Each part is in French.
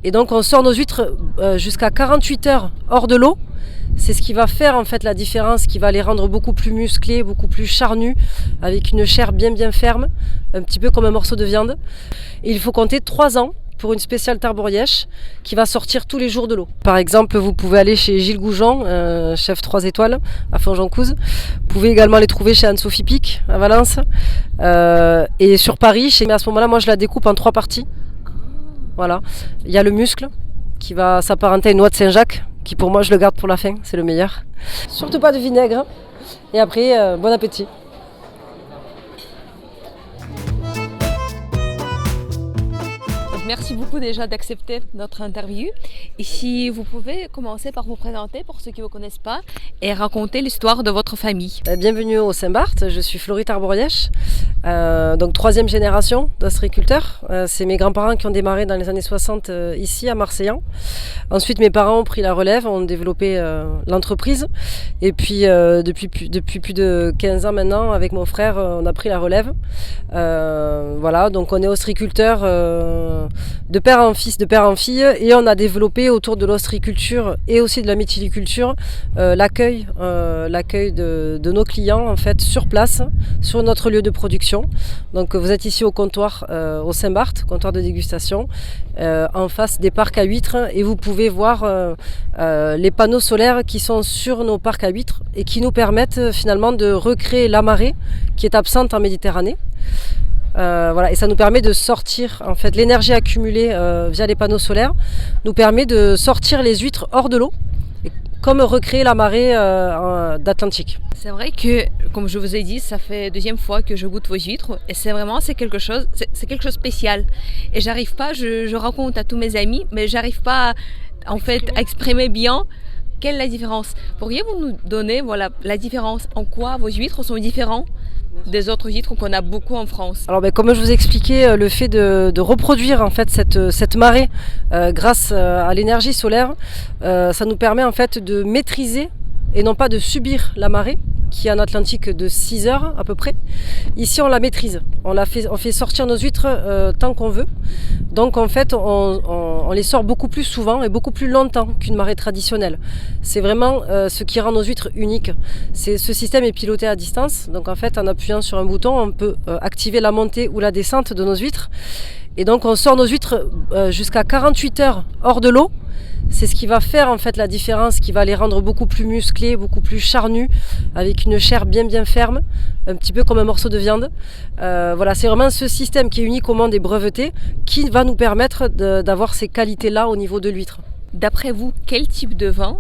Et donc on sort nos huîtres jusqu'à 48 heures hors de l'eau. C'est ce qui va faire en fait la différence, qui va les rendre beaucoup plus musclés, beaucoup plus charnus, avec une chair bien ferme, un petit peu comme un morceau de viande. Et il faut compter 3 ans pour une spéciale tarborièche qui va sortir tous les jours de l'eau. Par exemple, vous pouvez aller chez Gilles Goujon, chef 3 étoiles à Fonjoncouze. Vous pouvez également les trouver chez Anne-Sophie Pic à Valence. Et sur Paris, mais à ce moment-là, moi je la découpe en 3 parties. Voilà. Il y a le muscle qui va s'apparenter à une noix de Saint-Jacques, qui pour moi je le garde pour la fin, c'est le meilleur. Surtout pas de vinaigre. Et après, bon appétit. Merci beaucoup déjà d'accepter notre interview. Et si vous pouvez commencer par vous présenter pour ceux qui ne vous connaissent pas et raconter l'histoire de votre famille. Bienvenue au Saint-Barth, je suis Florie Tarborièche, donc 3e génération d'ostréiculteurs. C'est mes grands-parents qui ont démarré dans les années 60 ici à Marseillan. Ensuite mes parents ont pris la relève, ont développé l'entreprise. Et puis depuis plus de 15 ans maintenant, avec mon frère, on a pris la relève. Voilà, donc on est ostréiculteurs de père en fils, de père en fille, et on a développé autour de l'ostréiculture et aussi de la mytiliculture l'accueil de nos clients en fait sur place, sur notre lieu de production. Donc vous êtes ici au comptoir au Saint-Barth, comptoir de dégustation, en face des parcs à huîtres, et vous pouvez voir les panneaux solaires qui sont sur nos parcs à huîtres et qui nous permettent finalement de recréer la marée qui est absente en Méditerranée. Voilà, et ça nous permet de sortir en fait l'énergie accumulée via les panneaux solaires, nous permet de sortir les huîtres hors de l'eau, comme recréer la marée d'Atlantique. C'est vrai que, comme je vous ai dit, ça fait 2e fois que je goûte vos huîtres et c'est quelque chose de spécial. Et j'arrive pas, je raconte à tous mes amis, mais j'arrive pas à exprimer bien quelle est la différence. Pourriez-vous nous donner la différence, en quoi vos huîtres sont différents des autres huîtres qu'on a beaucoup en France? Alors comme je vous ai expliqué, le fait de reproduire en fait cette marée grâce à l'énergie solaire, ça nous permet en fait de maîtriser et non pas de subir la marée qui est en Atlantique de 6 heures à peu près. Ici on la maîtrise, on fait sortir nos huîtres tant qu'on veut. Donc en fait on les sort beaucoup plus souvent et beaucoup plus longtemps qu'une marée traditionnelle. C'est vraiment ce qui rend nos huîtres uniques. Ce système est piloté à distance, donc en fait en appuyant sur un bouton on peut activer la montée ou la descente de nos huîtres. Et donc on sort nos huîtres jusqu'à 48 heures hors de l'eau. C'est ce qui va faire en fait la différence, qui va les rendre beaucoup plus musclés, beaucoup plus charnus, avec une chair bien ferme, un petit peu comme un morceau de viande. Voilà, c'est vraiment ce système qui est unique au monde et breveté, qui va nous permettre d'avoir ces qualités-là au niveau de l'huître. D'après vous, quel type de vin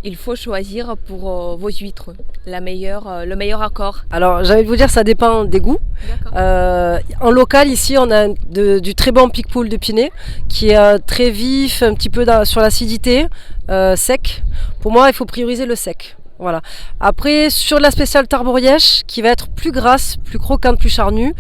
il faut choisir pour vos huîtres, le meilleur accord? Alors j'ai envie de vous dire, ça dépend des goûts. En local ici on a du très bon Picpoul de Pinet qui est très vif, un petit peu sur l'acidité, sec. Pour moi il faut prioriser le sec. Voilà. Après sur la spéciale tarborièche qui va être plus grasse, plus croquante, plus charnue,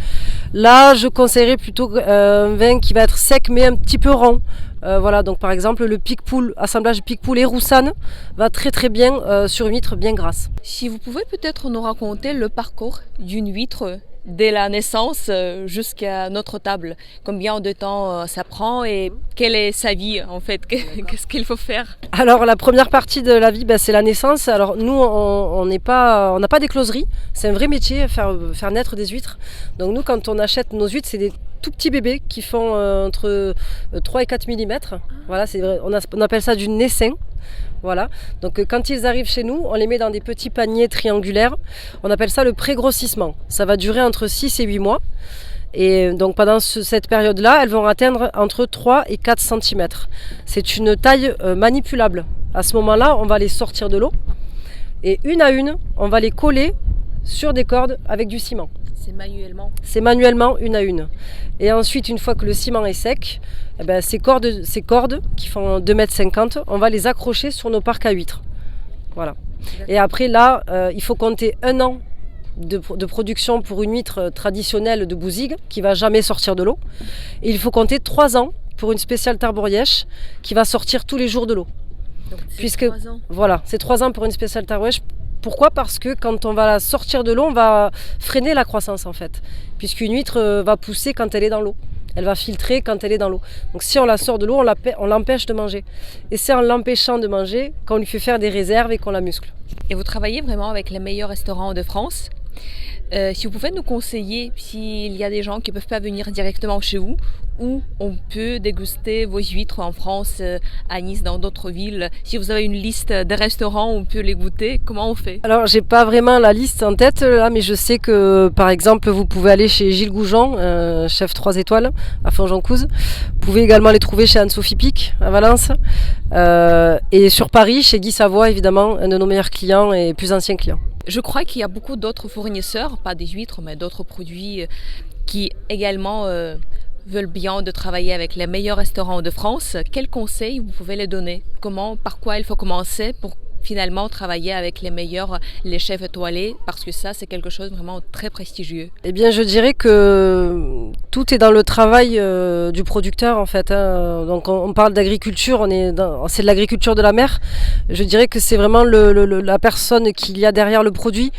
là je conseillerais plutôt un vin qui va être sec mais un petit peu rond. Voilà, donc par exemple le Picpoul, assemblage Picpoul et Roussanne va très bien sur une huître bien grasse. Si vous pouvez peut-être nous raconter le parcours d'une huître dès la naissance jusqu'à notre table. Combien de temps ça prend et quelle est sa vie en fait? Qu'est-ce qu'il faut faire? Alors la première partie de la vie, c'est la naissance. Alors nous on n'a pas d'écloserie, c'est un vrai métier faire naître des huîtres. Donc nous quand on achète nos huîtres, c'est des tout petits bébés qui font entre 3 et 4 mm. Voilà, on appelle ça du naissin. Voilà. Donc quand ils arrivent chez nous, on les met dans des petits paniers triangulaires. On appelle ça le pré-grossissement. Ça va durer entre 6 et 8 mois. Et donc pendant cette période-là, elles vont atteindre entre 3 et 4 cm. C'est une taille manipulable. À ce moment-là, on va les sortir de l'eau. Et une à une, on va les coller sur des cordes avec du ciment. C'est manuellement? C'est manuellement, une à une. Et ensuite, une fois que le ciment est sec, ces cordes qui font 2,50 m, on va les accrocher sur nos parcs à huîtres. Voilà. Et après, là, il faut compter 1 an de production pour une huître traditionnelle de Bouzigues qui ne va jamais sortir de l'eau. Et il faut compter 3 ans pour une spéciale tarborièche qui va sortir tous les jours de l'eau. Puisque 3 ans. Voilà, c'est 3 ans pour une spéciale tarborièche. Pourquoi ? Parce que quand on va la sortir de l'eau, on va freiner la croissance en fait. Puisqu'une huître va pousser quand elle est dans l'eau. Elle va filtrer quand elle est dans l'eau. Donc si on la sort de l'eau, on l'empêche de manger. Et c'est en l'empêchant de manger qu'on lui fait faire des réserves et qu'on la muscle. Et vous travaillez vraiment avec les meilleurs restaurants de France. Si vous pouvez nous conseiller s'il y a des gens qui ne peuvent pas venir directement chez vous, où on peut déguster vos huîtres en France, à Nice, dans d'autres villes. Si vous avez une liste de restaurants où on peut les goûter, comment on fait? Alors, j'ai pas vraiment la liste en tête là, mais je sais que par exemple, vous pouvez aller chez Gilles Goujon, chef 3 étoiles à Fonjoncouze. Vous pouvez également les trouver chez Anne-Sophie Pic à Valence. Et sur Paris, chez Guy Savoie, évidemment, un de nos meilleurs clients et plus anciens clients. Je crois qu'il y a beaucoup d'autres fournisseurs, pas des huîtres, mais d'autres produits qui également veulent bien de travailler avec les meilleurs restaurants de France. Quels conseils vous pouvez les donner? Par quoi il faut commencer pour finalement travailler avec les meilleurs, les chefs étoilés, parce que ça, c'est quelque chose de vraiment très prestigieux. Eh bien, je dirais que tout est dans le travail du producteur, en fait. Donc, on parle d'agriculture, c'est de l'agriculture de la mer. Je dirais que c'est vraiment la personne qu'il y a derrière le produit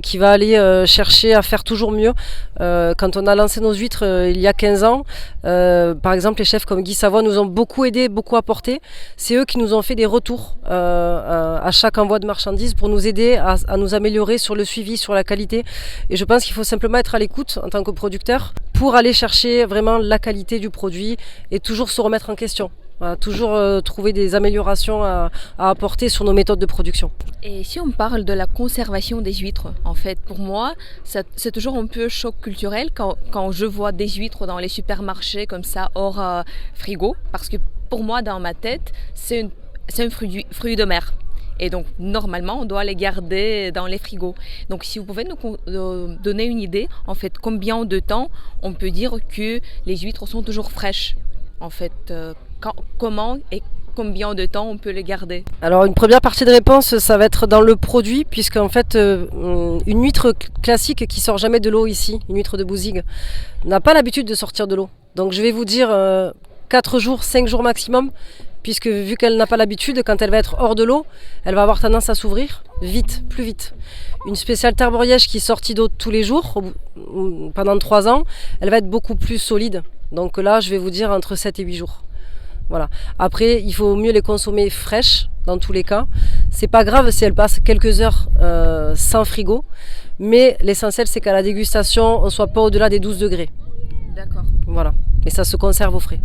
qui va aller chercher à faire toujours mieux. Quand on a lancé nos huîtres il y a 15 ans, par exemple, les chefs comme Guy Savoie nous ont beaucoup aidés, beaucoup apporté. C'est eux qui nous ont fait des retours à chaque envoi de marchandises pour nous aider à nous améliorer sur le suivi, sur la qualité. Et je pense qu'il faut simplement être à l'écoute en tant que producteur pour aller chercher vraiment la qualité du produit et toujours se remettre en question. Voilà, toujours trouver des améliorations à apporter sur nos méthodes de production. Et si on parle de la conservation des huîtres, en fait, pour moi, c'est toujours un peu choc culturel quand je vois des huîtres dans les supermarchés comme ça, hors frigo, parce que pour moi, dans ma tête, c'est un fruit de mer. Et donc, normalement, on doit les garder dans les frigos. Donc, si vous pouvez nous donner une idée, en fait, combien de temps on peut dire que les huîtres sont toujours fraîches? En fait, comment et combien de temps on peut les garder? Alors, une première partie de réponse, ça va être dans le produit, puisque en fait, une huître classique qui sort jamais de l'eau ici, une huître de Bouzigues, n'a pas l'habitude de sortir de l'eau. Donc, je vais vous dire 4 jours, 5 jours maximum, puisque vu qu'elle n'a pas l'habitude, quand elle va être hors de l'eau, elle va avoir tendance à s'ouvrir vite, plus vite. Une spéciale Tarboriège qui est sortie d'eau tous les jours, pendant 3 ans, elle va être beaucoup plus solide. Donc là, je vais vous dire entre 7 et 8 jours. Voilà. Après, il faut mieux les consommer fraîches, dans tous les cas. C'est pas grave si elles passent quelques heures sans frigo, mais l'essentiel, c'est qu'à la dégustation, on ne soit pas au-delà des 12 degrés. D'accord. Voilà. Et ça se conserve au frais.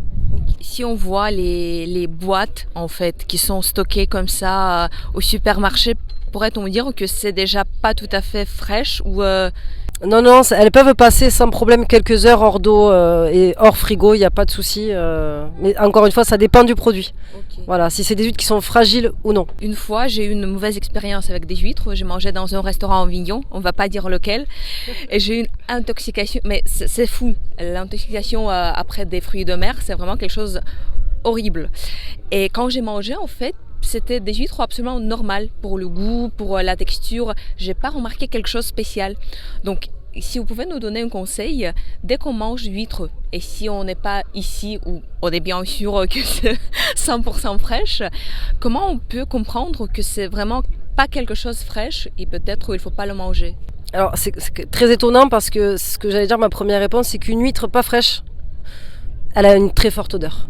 Si on voit les boîtes en fait qui sont stockées comme ça au supermarché, pourrait-on dire que c'est déjà pas tout à fait fraîche ou Non, elles peuvent passer sans problème quelques heures hors d'eau et hors frigo, il n'y a pas de souci. Mais encore une fois, ça dépend du produit. Okay. Voilà, si c'est des huîtres qui sont fragiles ou non. Une fois, j'ai eu une mauvaise expérience avec des huîtres. J'ai mangé dans un restaurant en Vignon, on ne va pas dire lequel, et j'ai eu une intoxication. Mais c'est fou, l'intoxication après des fruits de mer, c'est vraiment quelque chose horrible. Et quand j'ai mangé, en fait, c'était des huîtres absolument normales pour le goût, pour la texture. J'ai pas remarqué quelque chose de spécial. Donc, si vous pouvez nous donner un conseil, dès qu'on mange huîtres, et si on n'est pas ici où on est bien sûr que c'est 100% fraîche, comment on peut comprendre que c'est vraiment pas quelque chose de fraîche et peut-être qu'il ne faut pas le manger? Alors, c'est très étonnant parce que ce que j'allais dire, ma première réponse, c'est qu'une huître pas fraîche, elle a une très forte odeur.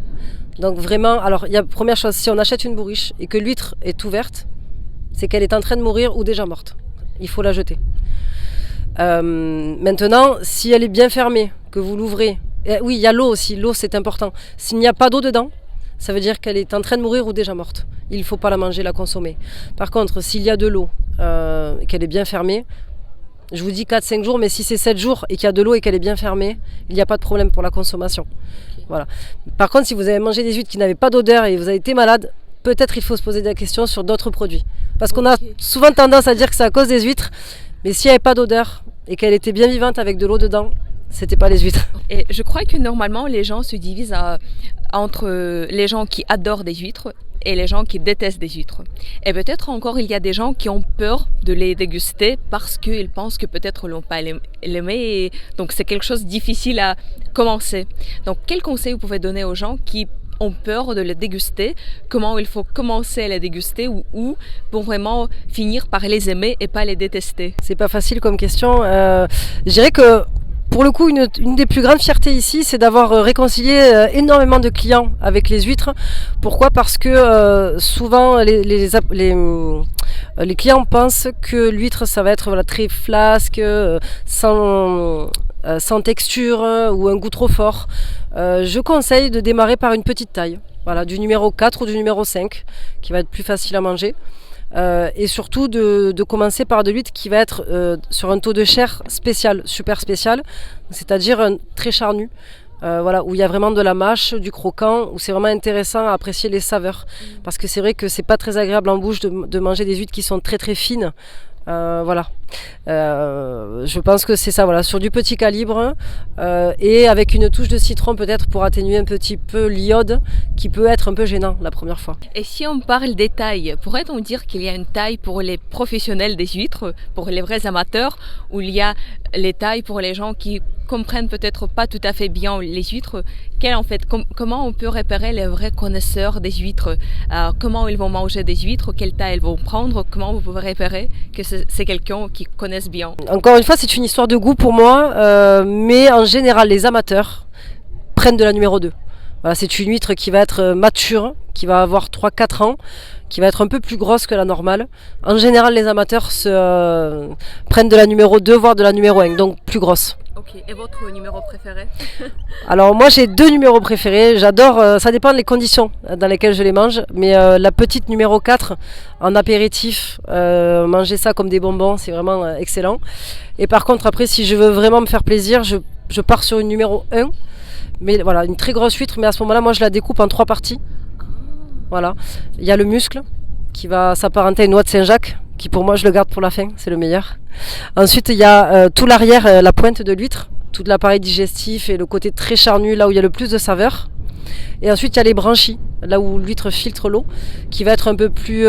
Donc vraiment, alors il y a première chose, si on achète une bourriche et que l'huître est ouverte, c'est qu'elle est en train de mourir ou déjà morte. Il faut la jeter. Maintenant, si elle est bien fermée, que vous l'ouvrez, oui, il y a l'eau aussi, l'eau c'est important. S'il n'y a pas d'eau dedans, ça veut dire qu'elle est en train de mourir ou déjà morte. Il ne faut pas la manger, la consommer. Par contre, s'il y a de l'eau, qu'elle est bien fermée, je vous dis 4-5 jours, mais si c'est 7 jours et qu'il y a de l'eau et qu'elle est bien fermée, il n'y a pas de problème pour la consommation. Okay. Voilà. Par contre, si vous avez mangé des huîtres qui n'avaient pas d'odeur et vous avez été malade, peut-être il faut se poser des questions sur d'autres produits. Parce qu'on a souvent tendance à dire que c'est à cause des huîtres, mais s'il n'y avait pas d'odeur et qu'elle était bien vivante avec de l'eau dedans, c'était pas les huîtres. Et je crois que normalement les gens se divisent entre les gens qui adorent des huîtres et les gens qui détestent des huîtres. Et peut-être encore il y a des gens qui ont peur de les déguster parce qu'ils pensent que peut-être ils n'ont pas aimé et donc c'est quelque chose de difficile à commencer. Donc quel conseil vous pouvez donner aux gens qui ont peur de les déguster, comment il faut commencer à les déguster ou pour vraiment finir par les aimer et pas les détester? C'est pas facile comme question. Je dirais que Pour le coup, une des plus grandes fiertés ici, c'est d'avoir réconcilié énormément de clients avec les huîtres. Pourquoi ? Parce que souvent les clients pensent que l'huître, ça va être voilà, très flasque, sans texture ou un goût trop fort. Je conseille de démarrer par une petite taille, voilà, du numéro 4 ou du numéro 5, qui va être plus facile à manger. Et surtout de commencer par de l'huître qui va être sur un taux de chair spécial, super spécial, c'est-à-dire très charnu. Voilà, où il y a vraiment de la mâche, du croquant, où c'est vraiment intéressant à apprécier les saveurs. Parce que c'est vrai que c'est pas très agréable en bouche de manger des huîtres qui sont très très fines. Voilà. Je pense que c'est ça, voilà, sur du petit calibre et avec une touche de citron peut-être pour atténuer un petit peu l'iode qui peut être un peu gênant la première fois. Et si on parle des tailles, pourrait-on dire qu'il y a une taille pour les professionnels des huîtres, pour les vrais amateurs, ou il y a les tailles pour les gens qui comprennent peut-être pas tout à fait bien les huîtres? Comment on peut repérer les vrais connaisseurs des huîtres? Comment ils vont manger des huîtres? Quelle taille ils vont prendre? Comment vous pouvez repérer que c'est quelqu'un qui connaisse bien? Encore une fois, c'est une histoire de goût pour moi, mais en général, les amateurs prennent de la numéro 2. Voilà, c'est une huître qui va être mature, qui va avoir 3-4 ans, qui va être un peu plus grosse que la normale. En général, les amateurs prennent de la numéro 2, voire de la numéro 1, donc plus grosse. Ok, et votre numéro préféré? Alors moi j'ai 2 numéros préférés, j'adore, ça dépend des conditions dans lesquelles je les mange, mais la petite numéro 4 en apéritif, manger ça comme des bonbons, c'est vraiment excellent. Et par contre après si je veux vraiment me faire plaisir, je pars sur une numéro 1, mais voilà, une très grosse huître, mais à ce moment-là moi je la découpe en 3 parties. Voilà, il y a le muscle qui va s'apparenter à une noix de Saint-Jacques, qui pour moi je le garde pour la fin, c'est le meilleur. Ensuite il y a tout l'arrière, la pointe de l'huître, tout l'appareil digestif et le côté très charnu, là où il y a le plus de saveur. Et ensuite il y a les branchies, là où l'huître filtre l'eau, qui va être un peu plus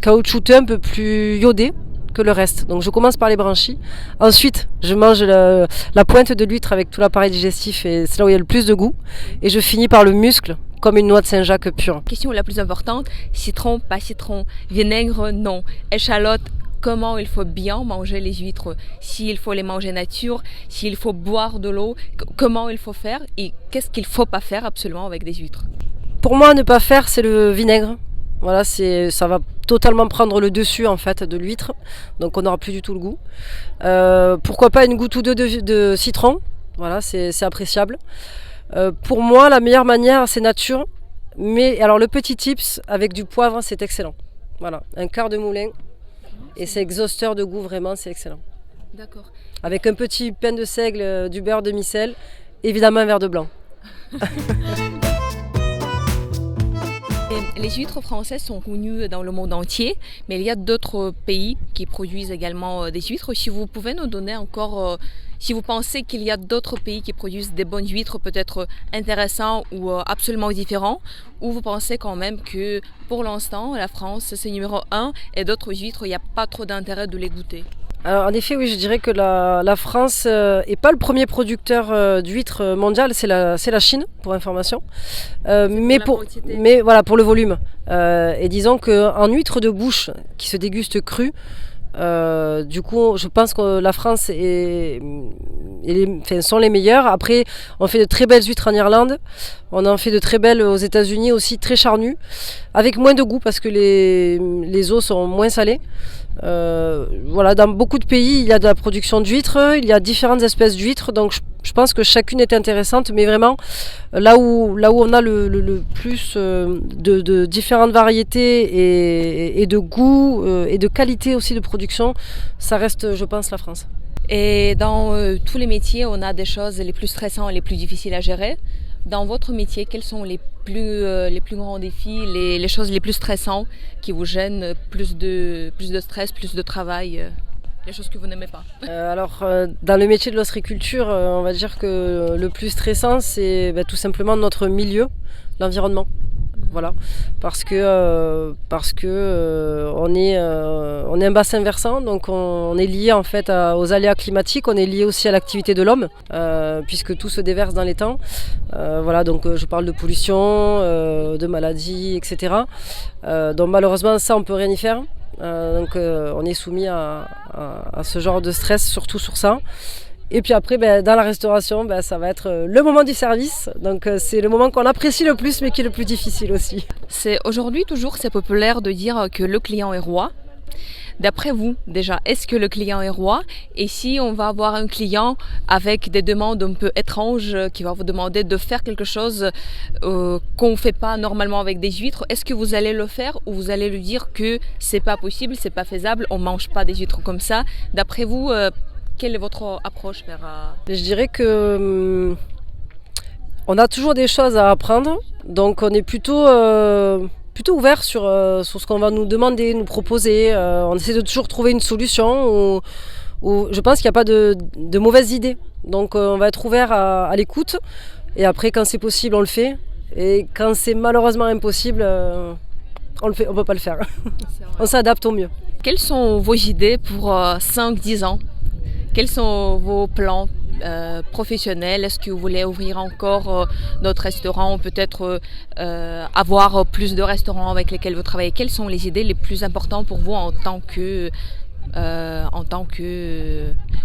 caoutchouteux, un peu plus iodé que le reste. Donc je commence par les branchies. Ensuite je mange la pointe de l'huître avec tout l'appareil digestif et c'est là où il y a le plus de goût. Et je finis par le muscle, comme une noix de Saint-Jacques pure. Question la plus importante, citron, pas citron, vinaigre, non, échalote, comment il faut bien manger les huîtres, s'il faut les manger nature, s'il faut boire de l'eau, comment il faut faire et qu'est-ce qu'il ne faut pas faire absolument avec des huîtres? Pour moi, ne pas faire, c'est le vinaigre. Voilà, ça va totalement prendre le dessus en fait de l'huître, donc on n'aura plus du tout le goût. Pourquoi pas une goutte ou deux de citron, voilà, c'est appréciable. Pour moi, la meilleure manière, c'est nature. Mais alors le petit tips, avec du poivre, c'est excellent. Voilà, un quart de moulin. Et c'est exhausteur de goût, vraiment, c'est excellent. D'accord. Avec un petit pain de seigle, du beurre demi-sel, évidemment un verre de blanc. Les huîtres françaises sont connues dans le monde entier, mais il y a d'autres pays qui produisent également des huîtres. Si vous pouvez nous donner encore, si vous pensez qu'il y a d'autres pays qui produisent des bonnes huîtres, peut-être intéressants ou absolument différents, ou vous pensez quand même que pour l'instant, la France, c'est numéro 1 et d'autres huîtres, il n'y a pas trop d'intérêt de les goûter? Alors en effet, oui, je dirais que la France n'est pas le premier producteur d'huîtres mondial, c'est la Chine, pour information. Mais voilà, pour le volume. Et disons qu'en huîtres de bouche qui se dégustent crues, du coup, je pense que la France sont les meilleurs. Après, on fait de très belles huîtres en Irlande. On en fait de très belles aux États-Unis aussi, très charnues, avec moins de goût parce que les eaux sont moins salées. Voilà, dans beaucoup de pays, il y a de la production d'huîtres, il y a différentes espèces d'huîtres, donc je pense que chacune est intéressante, mais vraiment là où on a le plus de différentes variétés et de goût et de qualité aussi de production, ça reste, je pense, la France. Et dans tous les métiers, on a des choses les plus stressantes et les plus difficiles à gérer. Dans votre métier, quels sont les plus grands défis, les choses les plus stressantes qui vous gênent, plus de stress, plus de travail, les choses que vous n'aimez pas? Dans le métier de l'ostréiculture, on va dire que le plus stressant, c'est tout simplement notre milieu, l'environnement. Voilà, parce que on est un bassin versant, donc on est lié en fait aux aléas climatiques, on est lié aussi à l'activité de l'homme, puisque tout se déverse dans les temps. Voilà, donc je parle de pollution, de maladies, etc. Donc malheureusement ça on peut rien y faire. Donc on est soumis à ce genre de stress, surtout sur ça. Et puis après, dans la restauration, ça va être le moment du service. Donc c'est le moment qu'on apprécie le plus, mais qui est le plus difficile aussi. C'est aujourd'hui toujours c'est populaire de dire que le client est roi. D'après vous, déjà, est-ce que le client est roi? Et si on va avoir un client avec des demandes un peu étranges, qui va vous demander de faire quelque chose qu'on ne fait pas normalement avec des huîtres, est-ce que vous allez le faire ou vous allez lui dire que c'est pas possible, c'est pas faisable, on mange pas des huîtres comme ça? D'après vous, quelle est votre approche vers... Je dirais que on a toujours des choses à apprendre, donc on est plutôt ouvert sur ce qu'on va nous demander, nous proposer. On essaie de toujours trouver une solution où je pense qu'il n'y a pas de mauvaises idées. Donc on va être ouvert à l'écoute. Et après, quand c'est possible, on le fait. Et quand c'est malheureusement impossible, on ne peut pas le faire. On s'adapte au mieux. Quelles sont vos idées pour 5-10 ans? Quels sont vos plans professionnels? Est-ce que vous voulez ouvrir encore d'autres restaurants, peut-être avoir plus de restaurants avec lesquels vous travaillez? Quelles sont les idées les plus importantes pour vous en tant que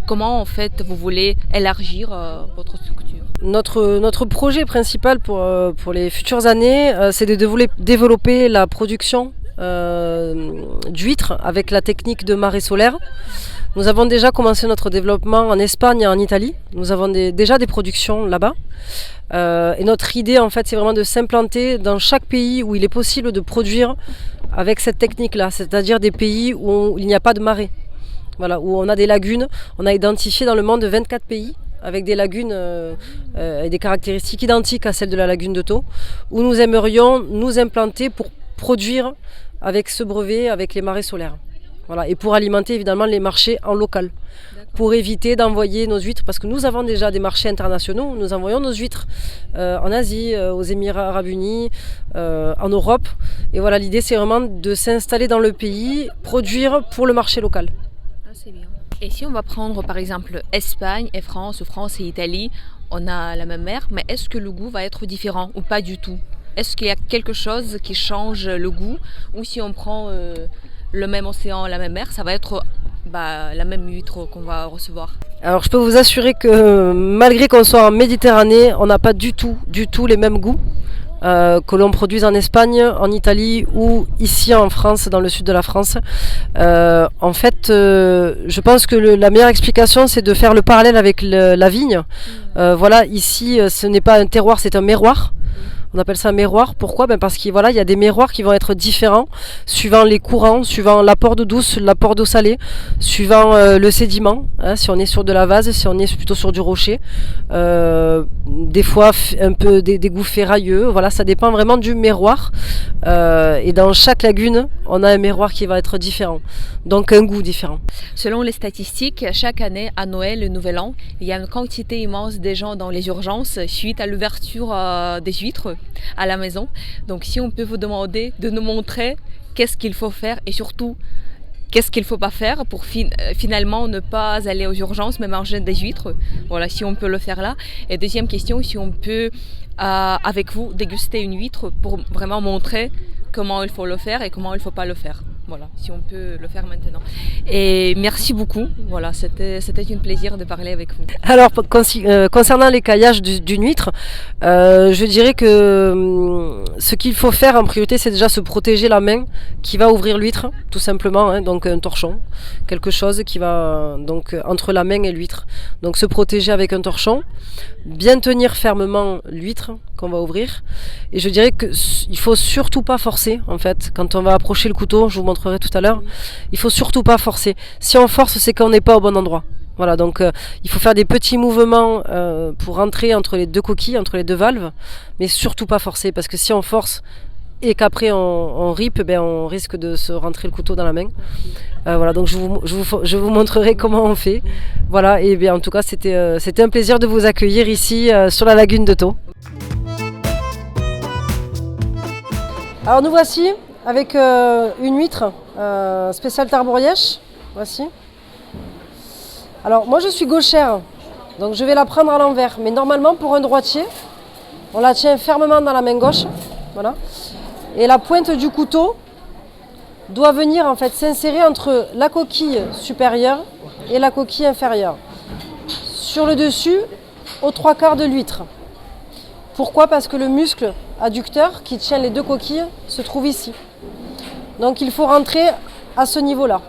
comment en fait vous voulez élargir votre structure? Notre projet principal pour les futures années, c'est de développer la production d'huîtres avec la technique de marée solaire. Nous avons déjà commencé notre développement en Espagne et en Italie. Nous avons déjà des productions là-bas. Et notre idée, en fait, c'est vraiment de s'implanter dans chaque pays où il est possible de produire avec cette technique-là, c'est-à-dire des pays où il n'y a pas de marée. Voilà, où on a des lagunes. On a identifié dans le monde 24 pays avec des lagunes et des caractéristiques identiques à celles de la lagune de Thau, où nous aimerions nous implanter pour produire avec ce brevet, avec les marées solaires. Voilà, et pour alimenter évidemment les marchés en local, pour éviter d'envoyer nos huîtres, parce que nous avons déjà des marchés internationaux, nous envoyons nos huîtres en Asie, aux Émirats Arabes Unis, en Europe. Et voilà, l'idée c'est vraiment de s'installer dans le pays, produire pour le marché local. Ah, c'est bien. Et si on va prendre par exemple Espagne et France, ou France et Italie, on a la même mer, mais est-ce que le goût va être différent ou pas du tout? Est-ce qu'il y a quelque chose qui change le goût? Ou si on prend le même océan, la même mer, ça va être la même huître qu'on va recevoir? Alors je peux vous assurer que malgré qu'on soit en Méditerranée, on n'a pas du tout les mêmes goûts que l'on produise en Espagne, en Italie ou ici en France, dans le sud de la France. En fait, je pense que la meilleure explication, c'est de faire le parallèle avec la vigne. Voilà, ici, ce n'est pas un terroir, c'est un miroir. On appelle ça un miroir. Pourquoi? Parce qu'il y a des miroirs qui vont être différents suivant les courants, suivant l'apport d'eau douce, l'apport d'eau salée, suivant le sédiment, si on est sur de la vase, si on est plutôt sur du rocher. Des fois un peu des goûts ferrailleux. Voilà, ça dépend vraiment du miroir. Et dans chaque lagune, on a un miroir qui va être différent. Donc un goût différent. Selon les statistiques, chaque année à Noël et Nouvel An, il y a une quantité immense de gens dans les urgences suite à l'ouverture des huîtres à la maison. Donc si on peut vous demander de nous montrer qu'est-ce qu'il faut faire et surtout qu'est-ce qu'il ne faut pas faire pour finalement ne pas aller aux urgences mais manger des huîtres. Voilà, si on peut le faire là. Et deuxième question, si on peut avec vous déguster une huître pour vraiment montrer comment il faut le faire et comment il ne faut pas le faire. Voilà, si on peut le faire maintenant. Et merci beaucoup. Voilà, c'était un plaisir de parler avec vous. Alors, concernant l'écaillage d'une huître, je dirais que ce qu'il faut faire en priorité, c'est déjà se protéger la main qui va ouvrir l'huître, tout simplement. Donc un torchon, quelque chose qui va donc entre la main et l'huître. Donc se protéger avec un torchon, bien tenir fermement l'huître qu'on va ouvrir. Et je dirais qu'il faut surtout pas forcer, en fait, quand on va approcher le couteau. Je vous montrerai tout à l'heure. Il faut surtout pas forcer. Si on force, c'est qu'on n'est pas au bon endroit. Voilà, donc il faut faire des petits mouvements pour rentrer entre les deux coquilles, entre les deux valves, mais surtout pas forcer, parce que si on force et qu'après on ripe, on risque de se rentrer le couteau dans la main. Voilà, donc je vous montrerai comment on fait. Voilà, et bien en tout cas c'était un plaisir de vous accueillir ici sur la lagune de Thau. Alors nous voici avec une huître spéciale Tarborièche. Voici. Alors moi je suis gauchère, donc je vais la prendre à l'envers. Mais normalement pour un droitier, on la tient fermement dans la main gauche. Voilà. Et la pointe du couteau doit venir en fait s'insérer entre la coquille supérieure et la coquille inférieure. sur le dessus aux 3/4 de l'huître. Pourquoi? Parce que le muscle adducteur qui tient les deux coquilles se trouve ici. Donc il faut rentrer à ce niveau-là.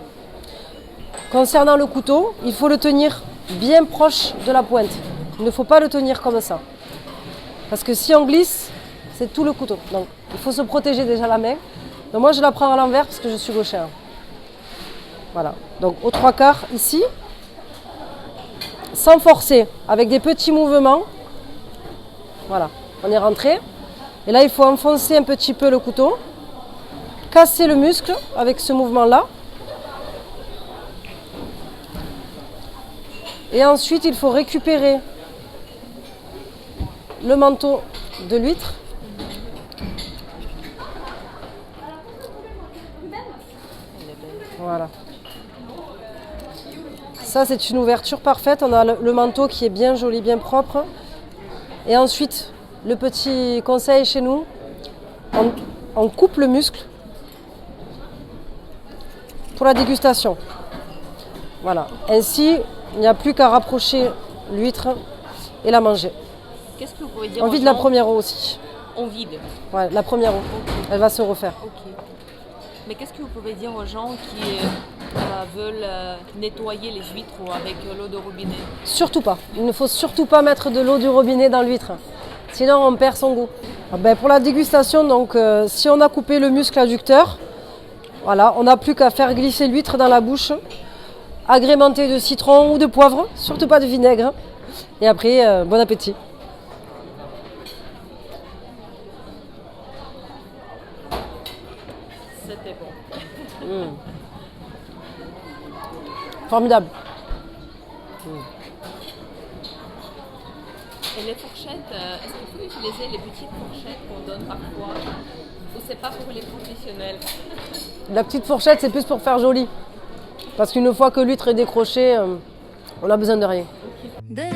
Concernant le couteau, il faut le tenir bien proche de la pointe. Il ne faut pas le tenir comme ça. Parce que si on glisse, c'est tout le couteau. Donc il faut se protéger déjà la main. Donc moi je la prends à l'envers parce que je suis gauchère. Voilà. Donc aux 3/4 ici, sans forcer, avec des petits mouvements. Voilà, on est rentré. Et là il faut enfoncer un petit peu le couteau, casser le muscle avec ce mouvement-là. Et ensuite il faut récupérer le manteau de l'huître. Voilà. Ça c'est une ouverture parfaite, on a le manteau qui est bien joli, bien propre. Et ensuite, le petit conseil chez nous, on coupe le muscle pour la dégustation. Voilà. Ainsi, il n'y a plus qu'à rapprocher l'huître et la manger. Qu'est-ce que vous pouvez dire On vide la première eau aussi. On vide. Ouais, la première eau. Okay. Elle va se refaire. Okay. Mais qu'est-ce que vous pouvez dire aux gens qui veulent nettoyer les huîtres avec l'eau de robinet? Surtout pas. Il ne faut surtout pas mettre de l'eau du robinet dans l'huître. Sinon, on perd son goût. Pour la dégustation, donc, si on a coupé le muscle adducteur, voilà, on n'a plus qu'à faire glisser l'huître dans la bouche, agrémentée de citron ou de poivre, surtout pas de vinaigre. Et après, bon appétit. C'était bon. Formidable. Et les fourchettes, est-ce qu'il faut utiliser les petites fourchettes qu'on donne parfois ou c'est pas pour les professionnels? La petite fourchette, c'est plus pour faire joli. Parce qu'une fois que l'huître est décrochée, on n'a besoin de rien. Okay.